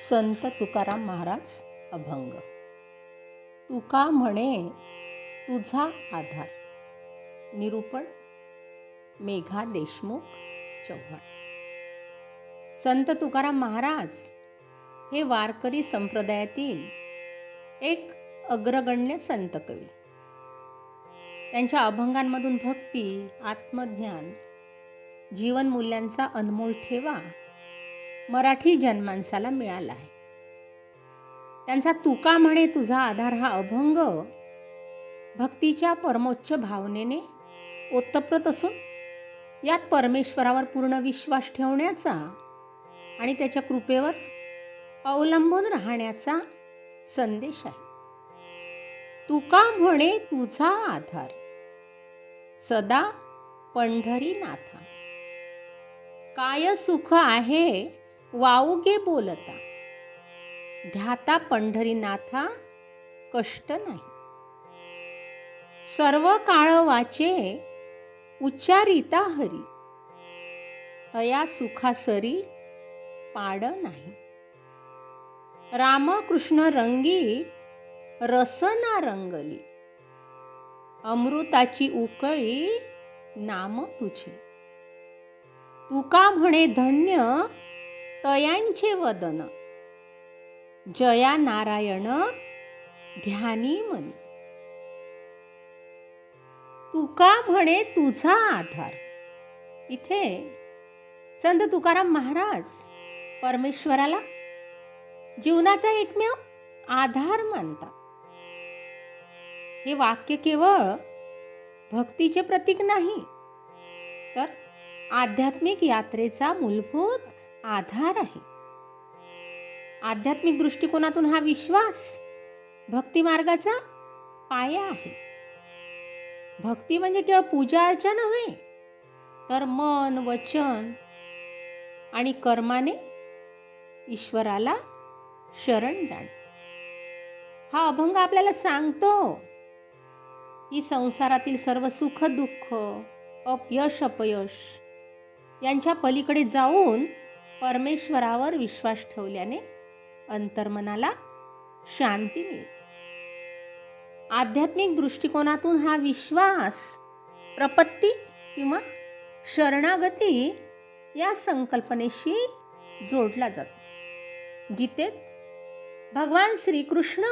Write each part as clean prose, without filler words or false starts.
संत तुकाराम महाराज अभंग. तुका म्हणे तुझा आधार. निरूपण मेघा देशमुख चव्हाण. संत तुकाराम महाराज हे वारकरी संप्रदायातील एक अग्रगण्य संत कवी. त्यांच्या अभंगांमधून भक्ती, आत्मज्ञान, जीवनमूल्यांचा अनमोल ठेवा मराठी जनमानसाला मिळाला आहे. त्यांचा तुका म्हणे तुझा आधार हा अभंग भक्तीच्या परमोच्च भावनेने ओतप्रोत असून यात परमेश्वरावर पूर्ण विश्वास ठेवण्याचा आणि त्याच्या कृपेवर अवलंबून राहण्याचा संदेश आहे. तुका म्हणे तुझा आधार सदा पंढरीनाथा. काय सुख आहे वाऊगे बोलता, ध्याता पंढरीनाथा कष्ट नाही. सर्व काळ वाचे उच्चारिता हरी, तया सुखासरी पाड नाही. रामकृष्ण रंगी रसना रंगली, अमृताची उकळी नाम तुझे. तुका म्हणे धन्य तयांचे वदन, जया नारायण ध्यानी मनी. तुका म्हणे तुझा आधार. इथे संत तुकाराम महाराज परमेश्वराला जीवनाचा एकमेव आधार मानतात. हे वाक्य केवळ भक्तीचे प्रतीक नाही, तर आध्यात्मिक यात्रेचा मूलभूत आधार आहे. आध्यात्मिक दृष्टिकोनातून हा विश्वास भक्ती मार्गाचा पाया आहे. भक्ती म्हणजे केवळ पूजा अर्चा नव्हे, तर मन, वचन आणि कर्माने ईश्वराला शरण जाणे. हा अभंग आपल्याला सांगतो की संसारातील सर्व सुख दुःख, अपयश अपयश यांच्या पलीकडे जाऊन परमेश्वरावर विश्वास ठेवल्याने अंतर्मनाला शांती मिळते. आध्यात्मिक दृष्टिकोनातून हा विश्वास प्रपत्ती किंवा शरणागती या संकल्पनेशी जोडला जातो. गीतेत भगवान श्रीकृष्ण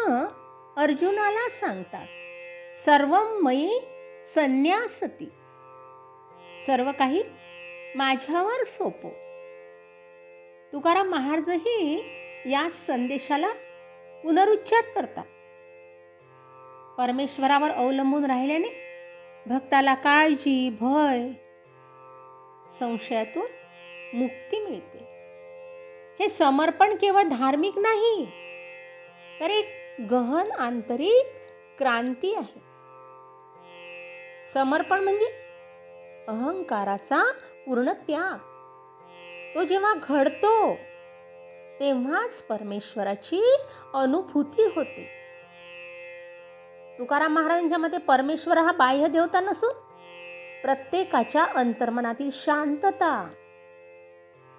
अर्जुनाला सांगतात, सर्वं मयि संन्यासती, सर्व काही माझ्यावर सोपव. तुकाराम महाराजही या संदेशाला पुनरुच्चार करतात. परमेश्वरावर अवलंबून राहिल्याने भक्ताला काळजी, भय, संशयातून मुक्ती मिळते. हे समर्पण केवळ धार्मिक नाही, तर एक गहन आंतरिक क्रांती आहे. समर्पण म्हणजे अहंकाराचा पूर्ण त्याग. तो जेव्हा घडतो तेव्हाच परमेश्वराची अनुभूती होते. तुकाराम महाराजांच्या मते परमेश्वर हा बाह्य देवता नसून प्रत्येकाच्या अंतर्मनातील शांतता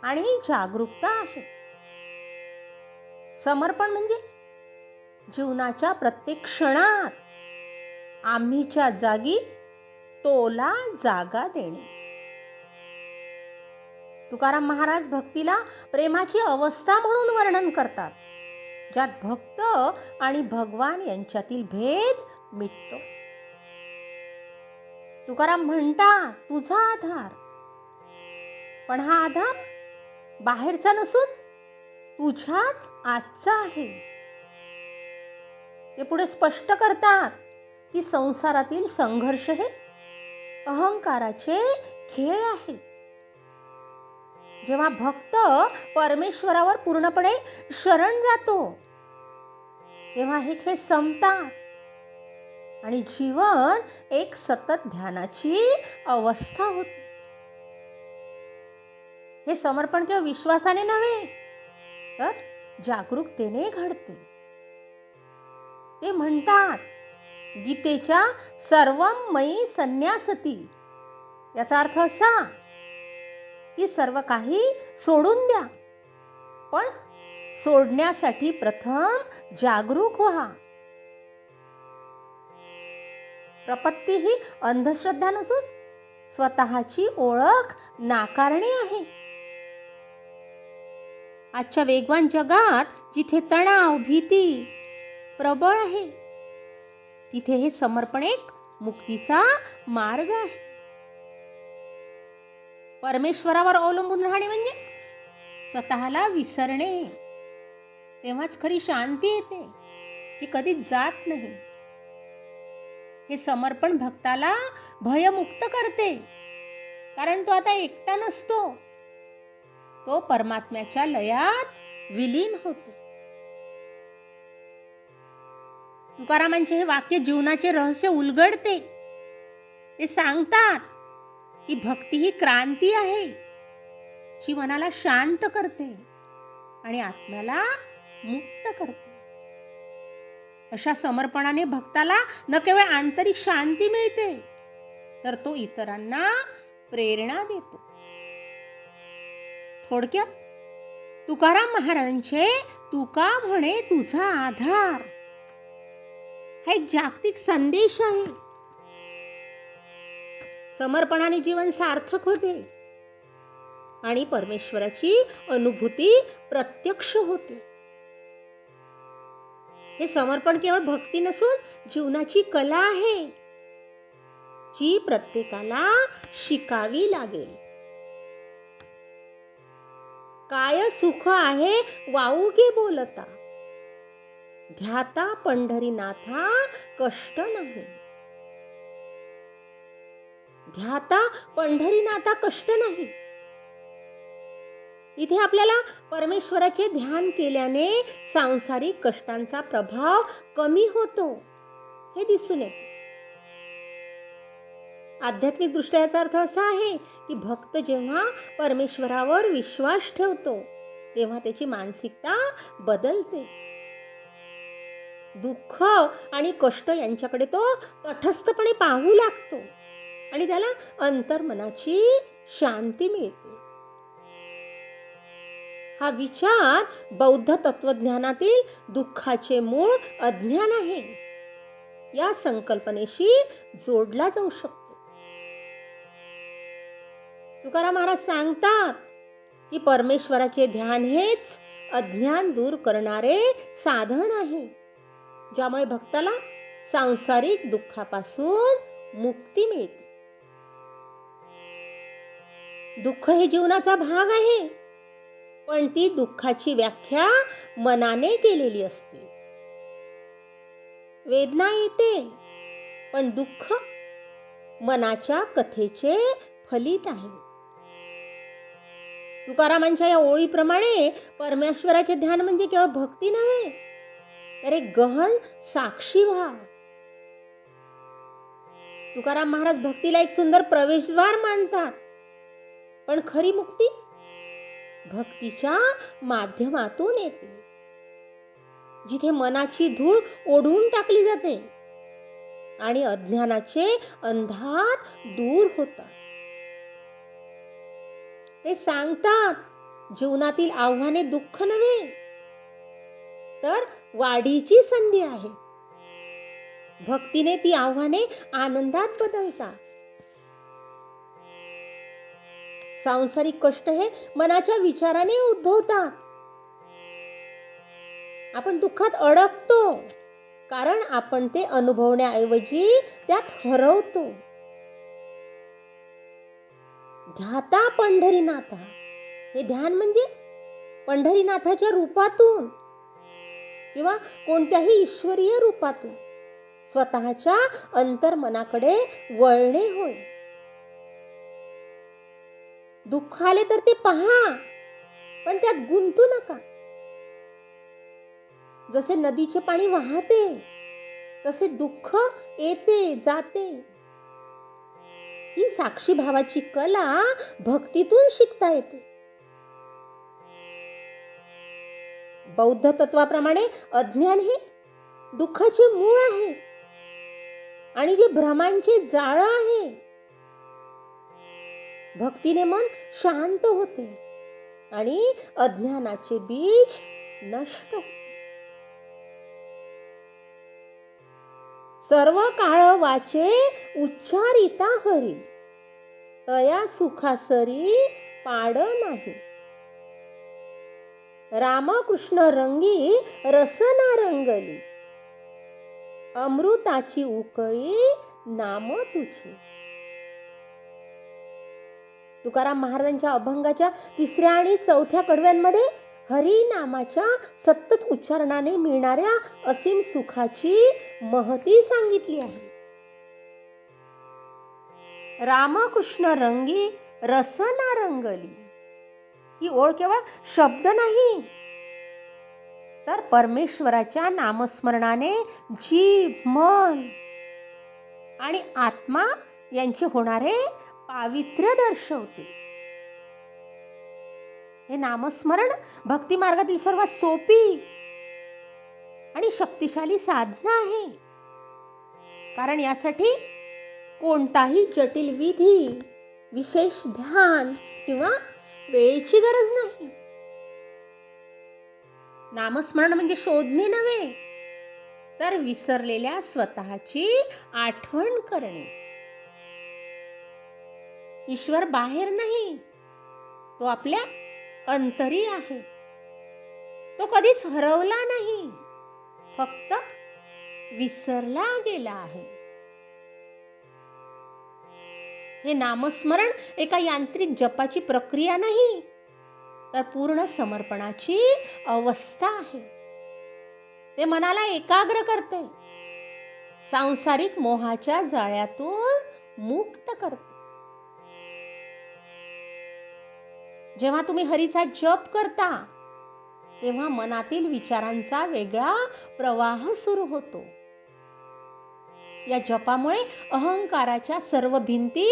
आणि जागरूकता आहे. समर्पण म्हणजे जीवनाच्या प्रत्येक क्षणात आम्हीच्या जागी तोला जागा देणे. तुकाराम महाराज भक्तीला प्रेमाची अवस्था म्हणून वर्णन करतात, ज्यात भक्त आणि भगवान यांच्यातील भेद मिटतो. तुकाराम म्हणतात तुझा आधार, पण हा आधार बाहेरचा नसून तुझ्याच आतचा आहे. ते पुढे स्पष्ट करतात की संसारातील संघर्ष हे अहंकाराचे खेळ आहे. जेव्हा भक्त परमेश्वरावर पूर्णपणे शरण जातो तेव्हा हे खेळ संपतात आणि जीवन एक सतत ध्यानाची अवस्था होते. हे समर्पण केवळ विश्वासाने नव्हे, तर जागरूकतेने घडते. ते म्हणतात गीतेच्या सर्वं मयि संन्यासती, याचा अर्थ असा की सर्व काही सोडून द्या, पण सोडण्यासाठी प्रथम जागरूक व्हा. प्रपत्ती ही अंधश्रद्धा नसून स्वतःची ओळख नाकारणे आहे. आजच्या वेगवान जगात जिथे तणाव, भीती प्रबळ आहे, तिथे हे समर्पण एक मुक्तीचा मार्ग आहे. परमेश्वरावर अवलंबून राहणे म्हणजे स्वतःला विसरणे. तेव्हाच खरी शांती येते, जी कधीच जात नाही. हे समर्पण भक्ताला भयमुक्त करते, कारण तो आता एकटा नसतो, तो परमात्म्याच्या लयात विलीन होतो. तुकारामांचे हे वाक्य जीवनाचे रहस्य उलगडते. ते सांगतात की भक्ती ही क्रांती आहे, जी मनाला शांत करते आणि आत्म्याला मुक्त करते. अशा समर्पणाने भक्ताला न केवळ आंतरिक शांती मिळते, तर तो इतरांना प्रेरणा देतो. थोडक्यात तुकाराम महाराजांचे तुका म्हणे तुझा आधार हा एक जागतिक संदेश आहे. समर्पणाने जीवन सार्थक होते आणि परमेश्वराची अनुभूती प्रत्यक्ष होते. हे समर्पण केवळ भक्ती नसून जीवनाची कला आहे, जी प्रत्येकाला शिकावी लागेल. काय सुख आहे वाऊगे बोलता, ध्याता पंढरीनाथा कष्ट नाही. ध्याता पंढरीनाथा कष्ट नाही. इथे आपल्याला परमेश्वराचे ध्यान केल्याने सांसारिक कष्टांचा प्रभाव कमी होतो हे दिसून येते. आध्यात्मिक दृष्ट्या याचा अर्थ असा आहे की भक्त जेव्हा परमेश्वरावर विश्वास ठेवतो, तेव्हा त्याची मानसिकता बदलते. दुःख आणि कष्ट यांच्याकडे तो तटस्थपणे पाहू लागतो आणि त्याला अंतर्मनाची शांती मिळते. हा विचार बौद्ध तत्वज्ञानातील दुःखाचे मूळ अज्ञान आहे या संकल्पनेशी जोडला जाऊ शकतो. तुकाराम महाराज सांगतात की परमेश्वराचे ध्यान हेच अज्ञान दूर करणारे साधन आहे, ज्यामुळे भक्ताला सांसारिक दुःखापासून मुक्ती मिळते. दुःख हे जीवनाचा भाग आहे, पण ती दुःखाची व्याख्या मनाने केलेली असते. वेदना येते, पण दुःख मनाच्या कथेचे फलित आहे. तुकारामांच्या या ओळीप्रमाणे परमेश्वराचे ध्यान म्हणजे केवळ भक्ती नव्हे, तर एक गहन साक्षी भाव. तुकाराम महाराज भक्तीला एक सुंदर प्रवेशद्वार मानतात, पण खरी मुक्ती भक्तीच्या माध्यमातून येते, जिथे मनाची धूळ ओढून टाकली जाते आणि अज्ञानाचे अंधार दूर होतात. ते सांगतात, जीवनातील आव्हाने दुःख नव्हे, तर वाढीची संधी आहे. भक्तीने ती आव्हाने आनंदात बदलतात. सांसारिक कष्ट हे मनाच्या विचाराने उद्भवतात. आपण दुःखात अडकतो, कारण आपण ते अनुभवण्याऐवजी त्यात हरवतो. ध्याता पंढरीनाथा हे ध्यान म्हणजे पंढरीनाथाच्या रूपातून किंवा कोणत्याही ईश्वरीय रूपातून स्वतःच्या अंतर्मनाकडे वळणे होय. दुःख आले तर ते पहा, पण त्यात गुंतू नका. जसे नदीचे पाणी वाहते, तसे दुःख येते जाते. ही साक्षी भावाची कला भक्तीतून शिकता येते. बौद्ध तत्वाप्रमाणे अज्ञान हे दुःखाचे मूळ आहे आणि जे भ्रमांचे जाळं आहे. भक्तीने मन शांत होते आणि अज्ञानाचे बीज नष्ट होते. सर्व काळ वाचे उच्चारिता हरी, तया सुखासरी पाड नाही. रामकृष्ण रंगी रसना रंगली, अमृताची उकळी नाम तुझे. तुकाराम महाराजांच्या अभंगाच्या 3ऱ्या आणि 4थ्या कडव्यांमध्ये हरी नामाच्या सतत उच्चारणाने मिळणाऱ्या असीम सुखाची महती सांगितली आहे. रामकृष्ण रंगी रसना रंगली ही ओळ केवळ शब्द नाही, तर परमेश्वराच्या नामस्मरणाने जीव, मन आणि आत्मा यांचे होणारे पावित्र्य दर्शवते. हे नामस्मरण भक्ती मार्गातील सर्वात सोपी आणि शक्तिशाली साधना आहे. कारण यासाठी कोणताही जटिल विधी, विशेष ध्यान किंवा वेळेची गरज नाही. नामस्मरण म्हणजे शोधणे नव्हे, तर विसरलेल्या स्वतःची आठवण करणे. ईश्वर बाहेर नाही, तो आपल्या अंतरी आहे. तो कधीच हरवला नाही, फक्त विसरला गेला आहे. हे नामस्मरण एका यांत्रिक जपाची प्रक्रिया नाही, तर पूर्ण समर्पणाची अवस्था आहे. ते मनाला एकाग्र करते, सांसारिक मोहाच्या जाळ्यातून मुक्त करते. जेव्हा तुम्ही हरीचा जप करता, तेव्हा मनातील विचारांचा वेगळा प्रवाह सुरू होतो. या जपामुळे अहंकाराच्या सर्व भिंती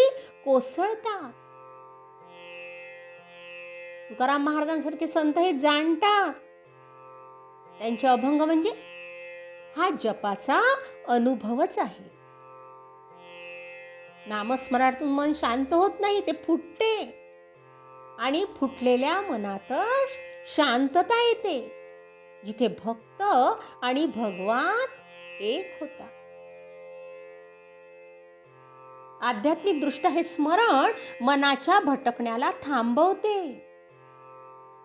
कोसळतात. तुकाराम महाराजांसारखे संत हे जाणतात. त्यांचे अभंग म्हणजे हा जपाचा अनुभवच आहे. नामस्मरणातून मन शांत होत नाही, ते फुटते आणि फुटलेल्या मनातच शांतता येते, जिथे भक्त आणि भगवान एक होता. आध्यात्मिक दृष्ट्या हे स्मरण मनाच्या भटकण्याला थांबवते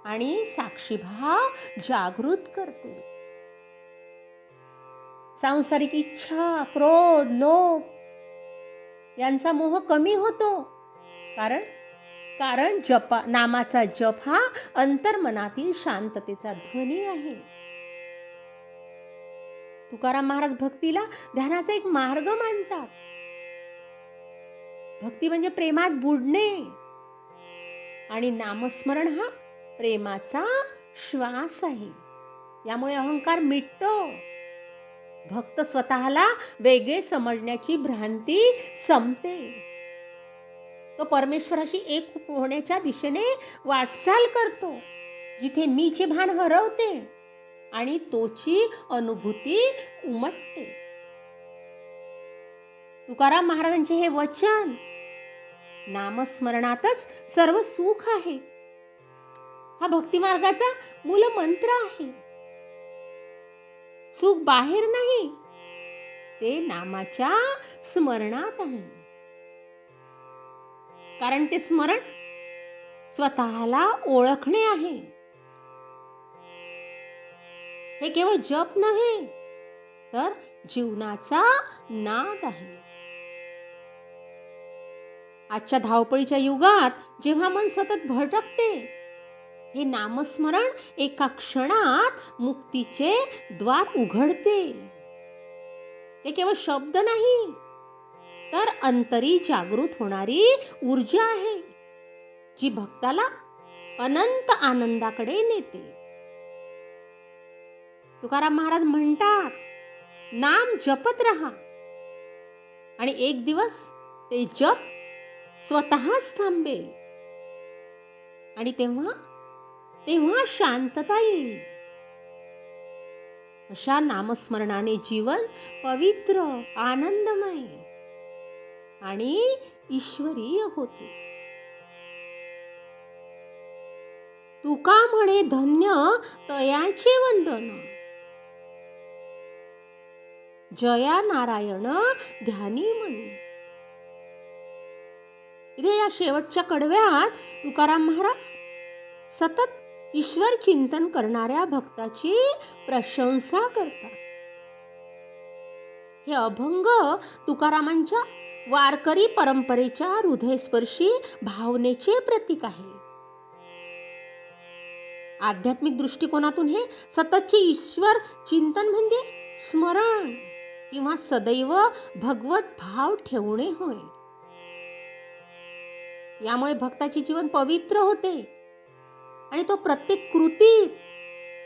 आणि साक्षीभाव जागृत करते. सांसारिक इच्छा, क्रोध, लोभ यांचा मोह कमी होतो. कारण नामाचा जप हा अंतर्मनातील शांततेचा ध्वनी आहे. तुकाराम महाराज भक्तीला ध्यानाचा एक मार्ग मानतात. भक्ती म्हणजे प्रेमात बुडणे आणि नामस्मरण हा प्रेमाचा श्वास आहे. यामुळे अहंकार मिटतो. भक्त स्वतःला वेगळे समजण्याची भ्रांती संपते. तो परमेश्वराशी एक होण्याच्या दिशेने वाटचाल करतो, जिथे मीचे भान हरवते आणि तोची अनुभूती उमटते. तुकाराम महाराजांचे हे वचन, नामस्मरणातच सर्व सुख आहे, हा भक्ती मार्गाचा मूलमंत्र आहे. सुख बाहेर नाही, ते नामाच्या स्मरणात आहे. कारण ते स्मरण स्वतःला ओळखणे आहे. हे केवळ जप नव्हे, तर जीवनाचा नाद आहे. आजच्या धावपळीच्या युगात जेव्हा मन सतत भटकते, हे नामस्मरण एका क्षणात मुक्तीचे द्वार उघडते. ते केवळ शब्द नाही, तर अंतरी जागृत होणारी ऊर्जा आहे, जी भक्ताला अनंत आनंदाकडे नेते. तुकाराम महाराज म्हणतात, नाम जपत रहा आणि एक दिवस ते जप स्वतःच थांबेल आणि तेव्हा शांतता येईल. अशा नामस्मरणाने जीवन पवित्र, आनंदमय आणि ईश्वरीय होते. तुका म्हणे धन्य तयाचे वंदन. जया नारायण ध्यानी मनी. इथे या शेवटच्या कडव्यात तुकाराम महाराज सतत ईश्वर चिंतन करणाऱ्या भक्ताची प्रशंसा करतात. हे अभंग तुकारामांच्या वारकरी परंपरेच्या हृदयस्पर्शी भावनेचे प्रतीक आहे. आध्यात्मिक दृष्टिकोनातून हे सततचे ईश्वर चिंतन म्हणजे स्मरण किंवा सदैव भगवत भाव ठेवणे होय. यामुळे भक्ताचे जीवन पवित्र होते आणि तो प्रत्येक कृतीत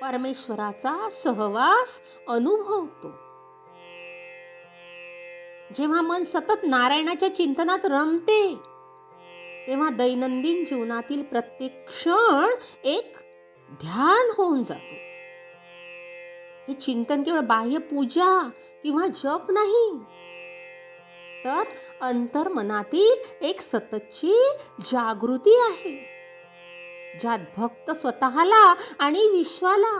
परमेश्वराचा सहवास अनुभवतो. जेव्हा मन सतत नारायणाच्या चिंतनात रमते तेव्हा दैनंदिन जीवनातील प्रत्येक क्षण एक ध्यान होऊन जातो. हे चिंतन केवळ बाह्य पूजा किंवा जप नाही, तर अंतर्मनातील एक सततची जागृती आहे, ज्यात भक्त स्वतःला आणि विश्वाला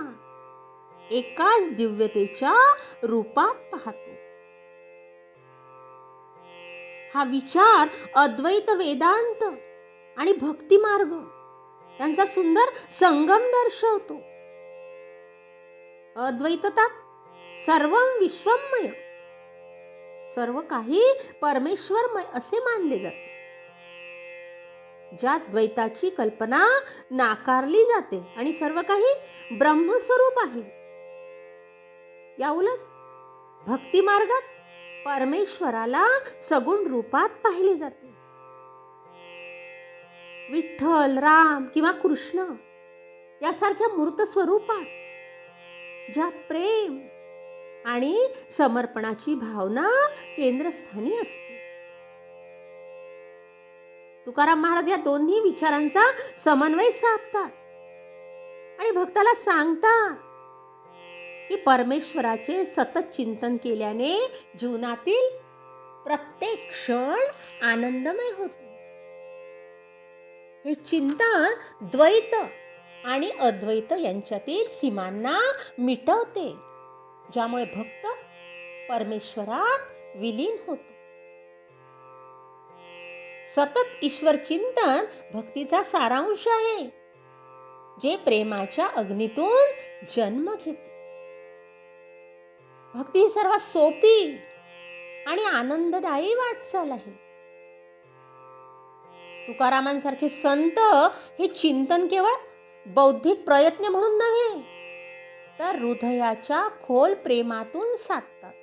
एकाच दिव्यतेच्या रूपात पाहतो. हा विचार अद्वैत वेदांत आणि भक्ती मार्ग यांचा सुंदर संगम दर्शवतो. अद्वैततात सर्वं विश्वमय, सर्व काही परमेश्वरमय असे मानले जाते. ज्यात द्वैताची कल्पना नाकारली जाते आणि सर्व काही ब्रह्मस्वरूप आहे. या उलट भक्ती मार्गात परमेश्वराला सगुण रूपात पाहिले जाते. विठ्ठल, राम किंवा कृष्ण यासारख्या मूर्त स्वरूपात ज्यात प्रेम आणि समर्पणाची भावना केंद्रस्थानी असते. तुकाराम महाराज या दोन्ही विचारांचा समन्वय साधतात आणि भक्ताला सांगतात की परमेश्वराचे सतत चिंतन केल्याने जीवनातील प्रत्येक क्षण आनंदमय होतो. हे चिंतन द्वैत आणि अद्वैत यांच्यातील सीमांना मिटवते, ज्यामुळे भक्त परमेश्वरात विलीन होतो. सतत ईश्वर चिंतन भक्तीचा सारांश आहे, जे प्रेमाच्या अग्नीतून जन्म घेते. भक्ती ही सर्वात सोपी आणि आनंददायी वाटचाल आहे. तुकारामांसारखे संत हे चिंतन केवळ बौद्धिक प्रयत्न म्हणून नव्हे, तर हृदयाच्या खोल प्रेमातून साधतात.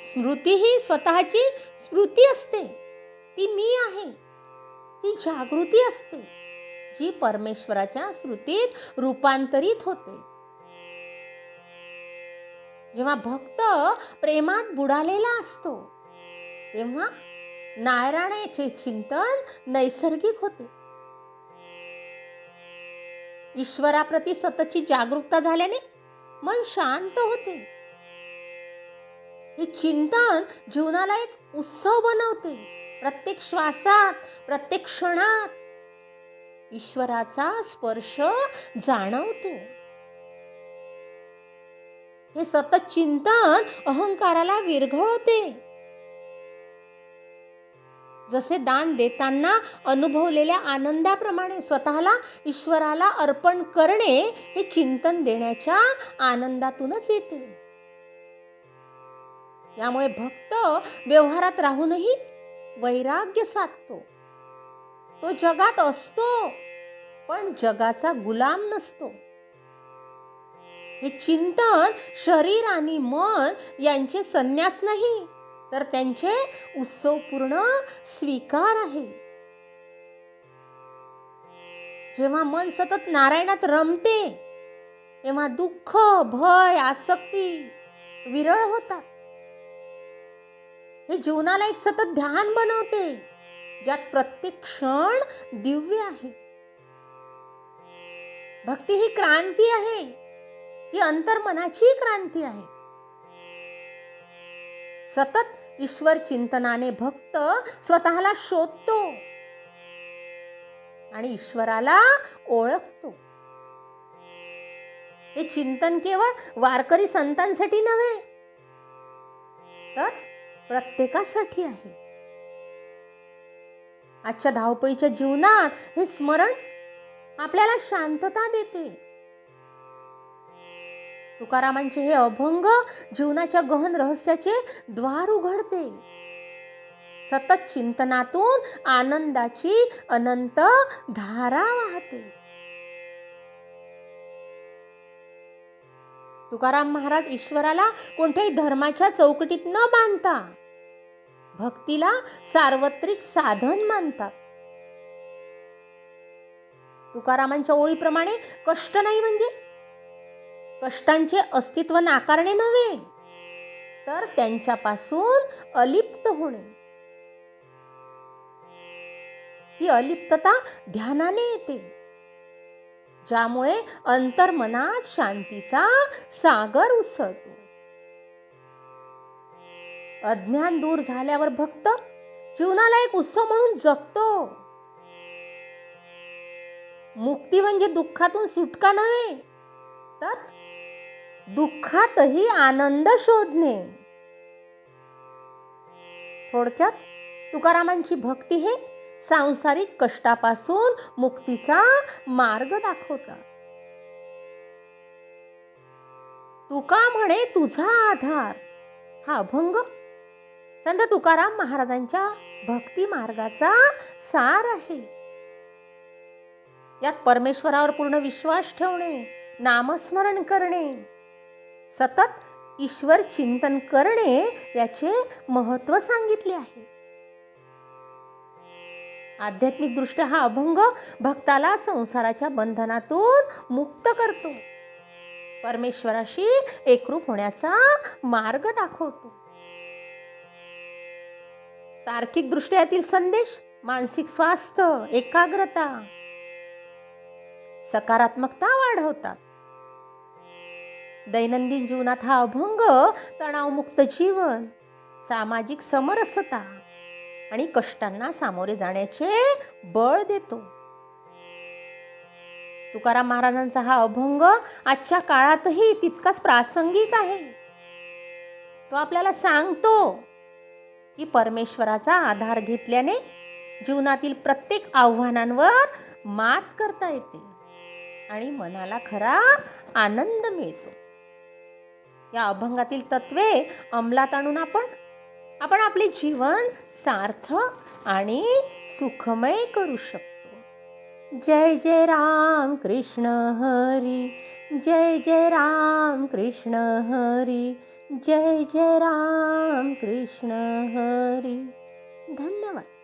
स्मृती ही स्वतःची स्मृती असते, ती मी आहे, ही जागृती असते, जी परमेश्वराच्या स्मृतीत रूपांतरित होते. जेव्हा भक्त प्रेमात बुडालेला असतो तेव्हा नारायणाचे चिंतन नैसर्गिक होते. ईश्वराप्रती सततची जागरूकता झाल्याने मन शांत होते. हे चिंतन जीवनाला एक उत्सव बनवते. प्रत्येक श्वासात, प्रत्येक क्षणात ईश्वराचा स्पर्श जाणवतो. हे सतत चिंतन अहंकाराला विरघळवते. जसे दान देताना अनुभवलेल्या आनंदाप्रमाणे स्वतःला ईश्वराला अर्पण करणे हे चिंतन देण्याच्या आनंदातूनच येते. यामुळे भक्त व्यवहारात राहूनही वैराग्य साधतो. तो जगात असतो पण जगाचा गुलाम नसतो. हे चिंतन शरीर आणि मन यांचे संन्यास नाही, तर त्यांचे उत्सवपूर्ण स्वीकार आहे. जेव्हा मन सतत नारायणात रमते तेव्हा दुःख, भय, आसक्ती विरळ होतात. हे जीवनाला एक सतत ध्यान बनवते, ज्यात प्रत्येक क्षण दिव्य आहे. भक्ती ही क्रांती आहे, ती अंतर्मनाची क्रांती आहे. सतत ईश्वर चिंतनाने भक्त स्वतःला शोधतो आणि ईश्वराला ओळखतो. हे चिंतन केवळ वारकरी संतांसाठी नव्हे, तर प्रत्येकासाठी आहे. आजच्या धावपळीच्या जीवनात हे स्मरण आपल्याला शांतता देते. तुकारामांचे हे अभंग जीवनाच्या गहन रहस्याचे द्वार उघडते. सतत चिंतनातून आनंदाची अनंत धारा वाहते. तुकाराम महाराज ईश्वराला कोणत्याही धर्माच्या चौकटीत न बांधता भक्तीला सार्वत्रिक साधन मानतात. तुकारामांच्या ओळीप्रमाणे कष्ट नाही म्हणजे कष्टांचे अस्तित्व नाकारणे नव्हे, तर त्यांच्यापासून अलिप्त होणे. ही अलिप्तता ध्यानाने येते, ज्यामुळे अंतर्मनात शांतीचा सागर उसळतो. अज्ञान दूर झाल्यावर भक्त जीवनाला एक उत्सव म्हणून जगतो. मुक्ती म्हणजे दुःखातून सुटका नव्हे, तर दुःखातही आनंद शोधणे. थोडक्यात तुकारामांची भक्ती हे सांसारिक कष्टापासून मुक्तीचा मार्ग दाखवतात. तुका म्हणे तुझा आधार हा अभंग संत तुकाराम महाराजांच्या भक्ती मार्गाचा सार आहे. यात परमेश्वरावर पूर्ण विश्वास ठेवणे, नामस्मरण करणे, सतत ईश्वर चिंतन करणे याचे महत्त्व सांगितले आहे. आध्यात्मिक दृष्ट्या हा अभंग भक्ताला संसाराच्या बंधनातून मुक्त करतो, परमेश्वराशी एकरूप होण्याचा मार्ग दाखवतो. तार्किक दृष्ट्या यातील संदेश मानसिक स्वास्थ्य, एकाग्रता, सकारात्मकता वाढवतात. दैनंदिन जीवनात हा अभंग तणावमुक्त जीवन, सामाजिक समरसता आणि कष्टांना सामोरे जाण्याचे बळ देतो. तुकाराम महाराजांचा हा अभंग आजच्या काळातही तितकाच प्रासंगिक आहे. तो आपल्याला सांगतो की परमेश्वराचा आधार घेतल्याने जीवनातील प्रत्येक आव्हानांवर मात करता येते आणि मनाला खरा आनंद मिळतो. या अभंगातील तत्वे अंमलात आणून आपण आपले जीवन सार्थक आणि सुखमय करू शकतो. जय जय राम कृष्ण हरी, जय जय राम कृष्ण हरी, जय जय राम कृष्ण हरी. धन्यवाद.